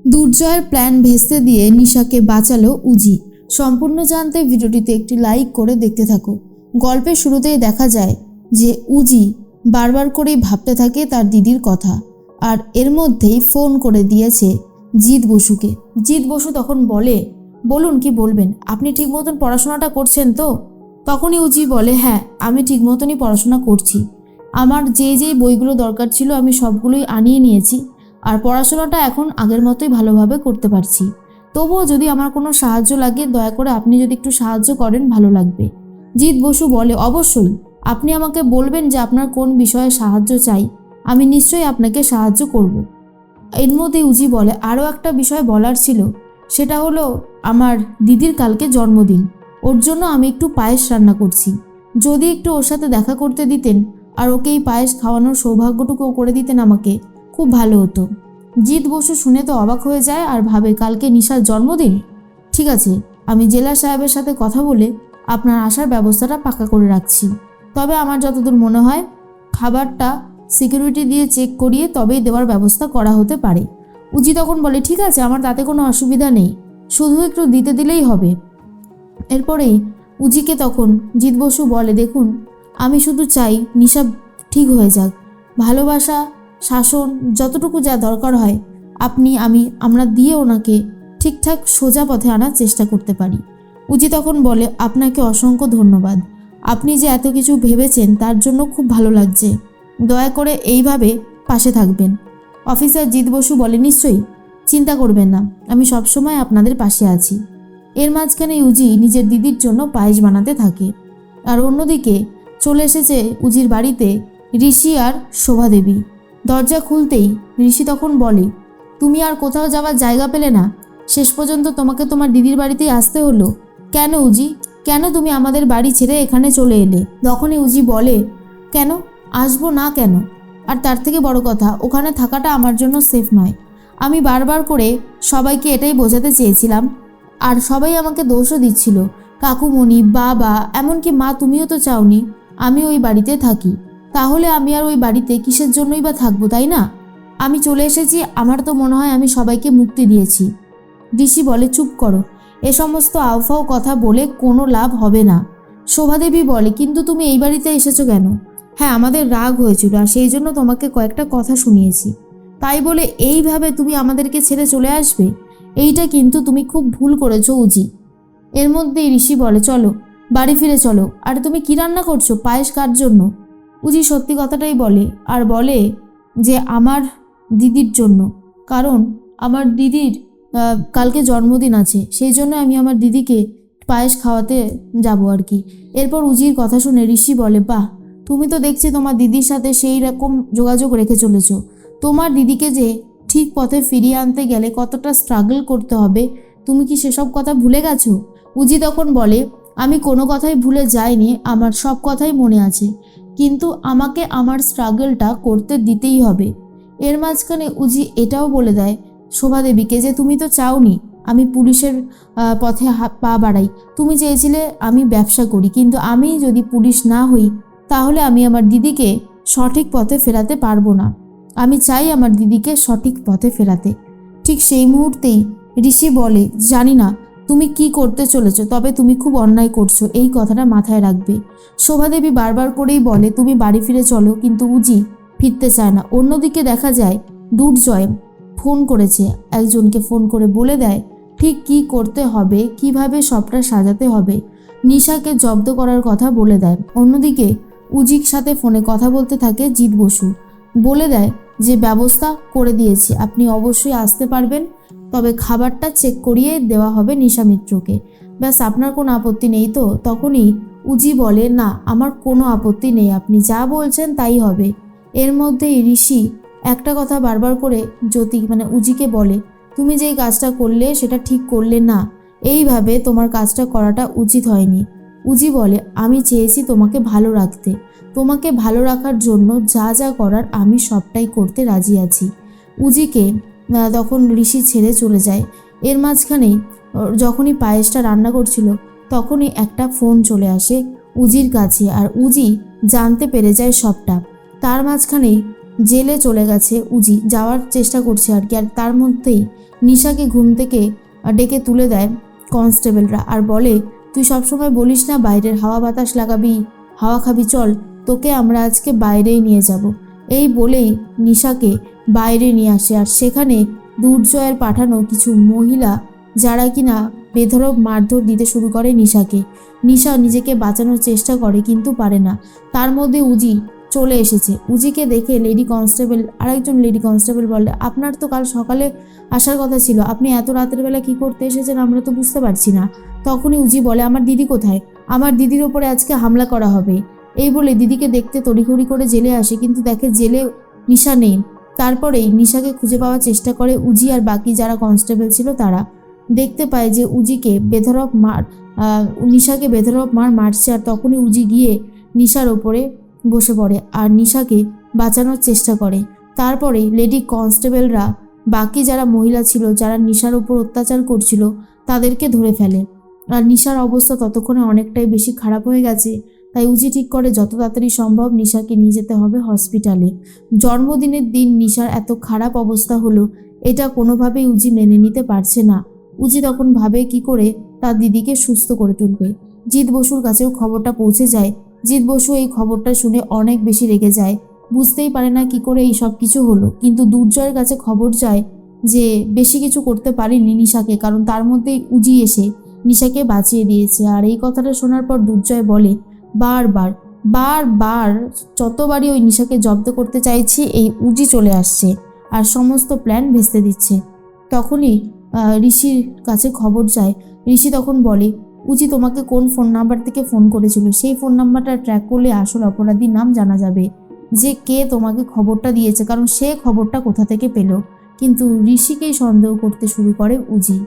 দুর্জয়ের plan ভেস্তে দিয়ে নিশাকে বাঁচালো উজি। সম্পূর্ণ জানতে ভিডিওটিতে একটি লাইক করে দেখতে থাকো। গল্পের শুরুতেই দেখা যায় যে উজি বারবার করেই ভাবতে থাকে তার দিদির কথা, আর এর মধ্যেই ফোন করে দিয়েছে জিৎ বসুকে। জিৎ বসু তখন বলে, বলুন কি বলবেন, আপনি ঠিক মতন পড়াশোনাটা করছেন তো? তখনই উজি বলে, হ্যাঁ আমি ঠিক মতনই পড়াশোনা করছি, আমার যেই বইগুলো দরকার ছিল আমি সবগুলোই আনিয়ে নিয়েছি, আর পড়াশোনাটা এখন আগের মতোই ভালোভাবে করতে পারছি। তবুও যদি আমার কোনো সাহায্য লাগে দয়া করে আপনি যদি একটু সাহায্য করেন ভালো লাগবে। জিৎ বসু বলে, অবশ্যই, আপনি আমাকে বলবেন যে আপনার কোন বিষয়ে সাহায্য চাই, আমি নিশ্চয়ই আপনাকে সাহায্য করব। এর মধ্যে উজি বলে, আরও একটা বিষয় বলার ছিল, সেটা হলো আমার দিদির কালকে জন্মদিন, ওর জন্য আমি একটু পায়েস রান্না করছি, যদি একটু ওর সাথে দেখা করতে দিতেন আর ওকে এই পায়েস খাওয়ানোর সৌভাগ্যটুকুও করে দিতেন আমাকে, খুব ভালো হতো। জিৎ বসু শুনে তো অবাক হয়ে যায় আর ভাবে কালকে নিশার জন্মদিন। ঠিক আছে, আমি জেলা সাহেবের সাথে কথা বলে আপনার আসার ব্যবস্থাটা পাকা করে রাখছি, তবে আমার যতদূর মনে হয় খাবারটা সিকিউরিটি দিয়ে চেক করিয়ে তবেই দেওয়ার ব্যবস্থা করা হতে পারে। উজি তখন বলে, ঠিক আছে, আমার তাতে কোনো অসুবিধা নেই, শুধু একটু দিতে দিলেই হবে। এরপরেই উজিকে তখন জিৎ বসু বলে, দেখুন আমি শুধু চাই নিশা ঠিক হয়ে যাক, ভালোবাসা শাসন যতটুকু যা দরকার হয় আমরা দিয়ে ওনাকে ঠিকঠাক সোজা পথে আনার চেষ্টা করতে পারি। উজি তখন বলে, আপনাকে অসংখ্য ধন্যবাদ, আপনি যে এত কিছু ভেবেছেন তার জন্য খুব ভালো লাগছে, দয়া করে এইভাবে পাশে থাকবেন। অফিসার জিৎ বসু বলে, নিশ্চয়ই, চিন্তা করবেন না, আমি সবসময় আপনাদের পাশে আছি। এর মাঝখানে উজি নিজের দিদির জন্য পায়েস বানাতে থাকে। আর অন্যদিকে চলে এসেছে উজির বাড়িতে ঋষি আর শোভা দেবী। দরজা খুলতেই ঋষি তখন বলে, তুমি আর কোথাও যাওয়ার জায়গা পেলে না, শেষ পর্যন্ত তোমাকে তোমার দিদির বাড়িতেই আসতে হলো কেন উজি? কেন তুমি আমাদের বাড়ি ছেড়ে এখানে চলে এলে? তখনই উজি বলে, কেন আসবো না কেন? আর তার থেকে বড় কথা, ওখানে থাকাটা আমার জন্য সেফ নয়। আমি বারবার করে সবাইকে এটাই বোঝাতে চেয়েছিলাম, আর সবাই আমাকে দোষও দিচ্ছিল, কাকুমণি, বাবা, এমনকি মা, তুমিও তো চাওনি আমি ওই বাড়িতে থাকি, তাহলে আমি আর ওই বাড়িতে কিসের জন্যই বা থাকবো, তাই না? আমি চলে এসেছি, আমার তো মনে হয় আমি সবাইকে মুক্তি দিয়েছি। ঋষি বলে, চুপ করো, এ সমস্ত আউফাও কথা বলে কোনো লাভ হবে না। শোভাদেবী বলে, কিন্তু তুমি এই বাড়িতে এসেছো কেন? হ্যাঁ, আমাদের রাগ হয়েছিল আর সেই জন্য তোমাকে কয়েকটা কথা শুনিয়েছি, তাই বলে এইভাবে তুমি আমাদেরকে ছেড়ে চলে আসবে? এইটা কিন্তু তুমি খুব ভুল করেছো উজি। এর মধ্যেই ঋষি বলে, চলো বাড়ি ফিরে চলো। আর তুমি কি রান্না করছো, পায়েস কার জন্য? উজি সত্যি কথাটাই বলে আর বলে যে আমার দিদির জন্য, কারণ আমার দিদির কালকে জন্মদিন আছে, সেই জন্য আমি আমার দিদিকে পায়েস খাওয়াতে যাব আর কি। এরপর উজির কথা শুনে ঋষি বলে, বাহ, তুমি তো দেখছি তোমার দিদির সাথে সেই রকম যোগাযোগ রেখে চলেছ। তোমার দিদিকে যে ঠিক পথে ফিরিয়ে আনতে গেলে কতটা স্ট্রাগল করতে হবে, তুমি কি সেসব কথা ভুলে গেছো? উজি তখন বলে, আমি কোনো কথাই ভুলে যাইনি, আমার সব কথাই মনে আছে, কিন্তু আমাকে আমার স্ট্রাগলটা করতে দিতেই হবে। এর মাঝখানে উজি এটাও বলে দেয় শোভাদেবীকে যে তুমি তো চাওনি আমি পুলিশের পথে পা বাড়াই, তুমি চেয়েছিলে আমি ব্যবসা করি, কিন্তু আমি যদি পুলিশ না হই তাহলে আমি আমার দিদিকে সঠিক পথে ফেরাতে পারবো না। আমি চাই আমার দিদিকে সঠিক পথে ফেরাতে। ঠিক সেই মুহূর্তেই ঋষি বলে, জানি না তুমি কি করতে চলেছো, তবে তুমি খুব অন্যায় করছো, এই কথাটা মাথায় রাখবে। শোভাদেবী বারবার করেই বলে, তুমি বাড়ি ফিরে চলো, কিন্তু উজি ফিরতে চায় না। অন্যদিকে দেখা যায় দুর্জয় ফোন করেছে, একজনকে ফোন করে বলে দেয় ঠিক কি করতে হবে, কিভাবে সবটা সাজাতে হবে, নিশাকে জব্দ করার কথা বলে দেয়। অন্যদিকে উজির সাথে ফোনে কথা বলতে থাকে জিৎ বসু, বলে দেয় যে ব্যবস্থা করে দিয়েছি, আপনি অবশ্যই আসতে পারবেন, তবে খাবারটা চেক করিয়ে দেওয়া হবে নিশা মিত্রকে, ব্যাস আপনার কোনো আপত্তি নেই তো? তখনই উজি বলে, না আমার কোনো আপত্তি নেই, আপনি যা বলছেন তাই হবে। এর মধ্যেই ঋষি একটা কথা বারবার করে উজিকে বলে, তুমি যেই কাজটা করলে সেটা ঠিক করলে না, এইভাবে তোমার কাজটা করাটা উচিত হয়নি। উজি বলে, আমি চেয়েছি তোমাকে ভালো রাখতে, তোমাকে ভালো রাখার জন্য যা যা করার আমি সবটাই করতে রাজি আছি। উজিকে তখন ঋষি ছেড়ে চলে যায়। এর মাঝখানেই যখনই পায়েসটা রান্না করছিল তখনই একটা ফোন চলে আসে উজির কাছে, আর উজি জানতে পেরে যায় সবটা। তার মাঝখানেই জেলে চলে গেছে উজি, যাওয়ার চেষ্টা করছে আর কি। আর তার মধ্যেই নিশাকে ঘুম থেকে ডেকে তুলে দেয় কনস্টেবলরা আর বলে, তুই সবসময় বলিস না বাইরের হাওয়া বাতাস লাগাবি, হাওয়া খাবি, চল তোকে আমরা আজকে বাইরেই নিয়ে যাব। এই বলেই নিশাকে বাইরে নিয়ে আসে। আর সেখানে দুর্জয়ের পাঠানো কিছু মহিলা যারা কিনা বেধড়ক মারধর দিতে শুরু করে নিশাকে। নিশা নিজেকে বাঁচানোর চেষ্টা করে কিন্তু পারে না। তার মধ্যে উজি চলে এসেছে। উজিকে দেখে আরেকজন লেডি কনস্টেবল বলে, আপনার তো কাল সকালে আসার কথা ছিল, আপনি এত রাতের বেলা কি করতে এসেছেন আমরা তো বুঝতে পারছি না। তখনই উজি বলে, আমার দিদি কোথায়, আমার দিদির ওপরে আজকে হামলা করা হবে। এই বলে দিদিকে দেখতে তড়িঘড়ি করে জেলে আসে, কিন্তু দেখে জেলে নিশা নেই। তারপরেই নিশাকে খুঁজে পাওয়ার চেষ্টা করে উজি আর বাকি যারা কনস্টেবল ছিল তারা। দেখতে পায় যে নিশাকে বেধড়ক মারছে। আর তখনই উজি গিয়ে নিশার ওপরে বসে পড়ে আর নিশাকে বাঁচানোর চেষ্টা করে। তারপরে লেডি কনস্টেবলরা বাকি যারা মহিলা ছিল যারা নিশার ওপর অত্যাচার করছিল তাদেরকে ধরে ফেলে। আর নিশার অবস্থা ততক্ষণে অনেকটাই বেশি খারাপ হয়ে গেছে, তাই উজি ঠিক করে যত তাড়াতাড়ি সম্ভব নিশাকে নিয়ে যেতে হবে হসপিটালে। জন্মদিনের দিন নিশার এত খারাপ অবস্থা হলো, এটা কোনোভাবেই উজি মেনে নিতে পারছে না। উজি তখন ভাবে কি করে তার দিদিকে সুস্থ করে তুলবে। জিৎ বসুর কাছেও খবরটা পৌঁছে যায়। জিৎ বসু এই খবরটা শুনে অনেক বেশি রেগে যায়, বুঝতেই পারে না কি করে এই সব কিছু হলো। কিন্তু দুর্জয়ের কাছে খবর যায় যে বেশি কিছু করতে পারেনি নিশাকে, কারণ তার মধ্যেই উজি এসে নিশাকে বাঁচিয়ে দিয়েছে। আর এই কথাটা শোনার পর দুর্জয় বলে, বারবার বারবার যতবারই ওই নিশাকে জব্দ করতে চাইছি এই উজি চলে আসছে আর সমস্ত প্ল্যান ভেস্তে দিচ্ছে। তখনই ঋষির কাছে খবর যায়। ঋষি তখন বলে, উজি তোমাকে কোন ফোন নাম্বার থেকে ফোন করেছিল, সেই ফোন নাম্বারটা ট্র্যাক করলে আসল অপরাধীর নাম জানা যাবে, যে কে তোমাকে খবরটা দিয়েছে, কারণ সে খবরটা কোথা থেকে পেল। কিন্তু ঋষিকেই সন্দেহ করতে শুরু করে উজি।